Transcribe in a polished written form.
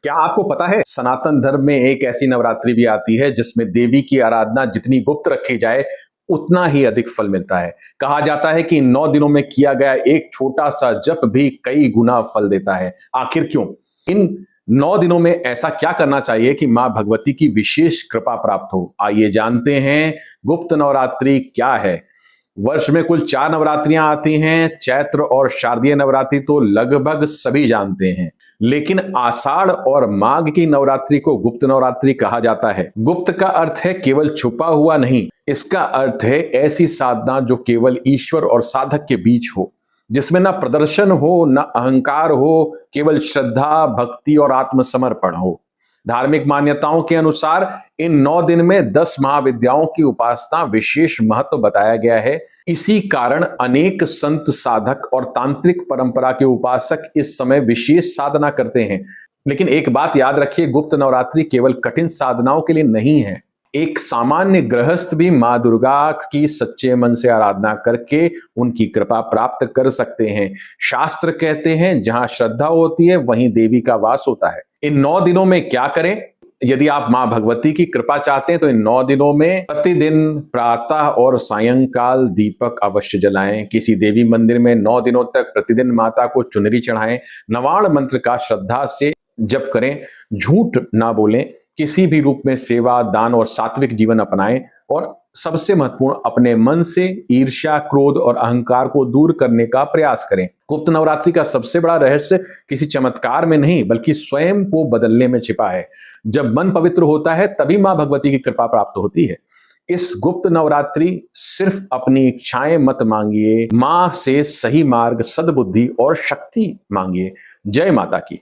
क्या आपको पता है सनातन धर्म में एक ऐसी नवरात्रि भी आती है जिसमें देवी की आराधना जितनी गुप्त रखी जाए उतना ही अधिक फल मिलता है। कहा जाता है कि इन 9 दिनों में किया गया एक छोटा सा जप भी कई गुना फल देता है। आखिर क्यों? इन 9 दिनों में ऐसा क्या करना चाहिए कि मां भगवती की विशेष कृपा प्राप्त हो? आइए जानते हैं गुप्त नवरात्रि क्या है। वर्ष में कुल 4 नवरात्रियां आती हैं। चैत्र और शारदीय नवरात्रि तो लगभग सभी जानते हैं, लेकिन आषाढ़ और माघ की नवरात्रि को गुप्त नवरात्रि कहा जाता है। गुप्त का अर्थ है केवल छुपा हुआ नहीं, इसका अर्थ है ऐसी साधना जो केवल ईश्वर और साधक के बीच हो, जिसमें ना प्रदर्शन हो, ना अहंकार हो, केवल श्रद्धा, भक्ति और आत्मसमर्पण हो। धार्मिक मान्यताओं के अनुसार इन 9 दिन में 10 महाविद्याओं की उपासना विशेष महत्व बताया गया है। इसी कारण अनेक संत, साधक और तांत्रिक परंपरा के उपासक इस समय विशेष साधना करते हैं। लेकिन एक बात याद रखिए, गुप्त नवरात्रि केवल कठिन साधनाओं के लिए नहीं है। एक सामान्य गृहस्थ भी मां दुर्गा की सच्चे मन से आराधना करके उनकी कृपा प्राप्त कर सकते हैं। शास्त्र कहते हैं जहां श्रद्धा होती है वहीं देवी का वास होता है। इन 9 दिनों में क्या करें? यदि आप मां भगवती की कृपा चाहते हैं तो इन 9 दिनों में प्रतिदिन प्रातः और सायंकाल दीपक अवश्य जलाएं। किसी देवी मंदिर में 9 दिनों तक प्रतिदिन माता को चुनरी चढ़ाएं। नवाण मंत्र का श्रद्धा से जप करें। झूठ ना बोलें। किसी भी रूप में सेवा, दान और सात्विक जीवन अपनाएं। और सबसे महत्वपूर्ण, अपने मन से ईर्ष्या, क्रोध और अहंकार को दूर करने का प्रयास करें। गुप्त नवरात्रि का सबसे बड़ा रहस्य किसी चमत्कार में नहीं बल्कि स्वयं को बदलने में छिपा है। जब मन पवित्र होता है तभी मां भगवती की कृपा प्राप्त होती है। इस गुप्त नवरात्रि सिर्फ अपनी इच्छाएं मत मांगिए, मां से सही मार्ग, सद्बुद्धि और शक्ति मांगिए। जय माता की।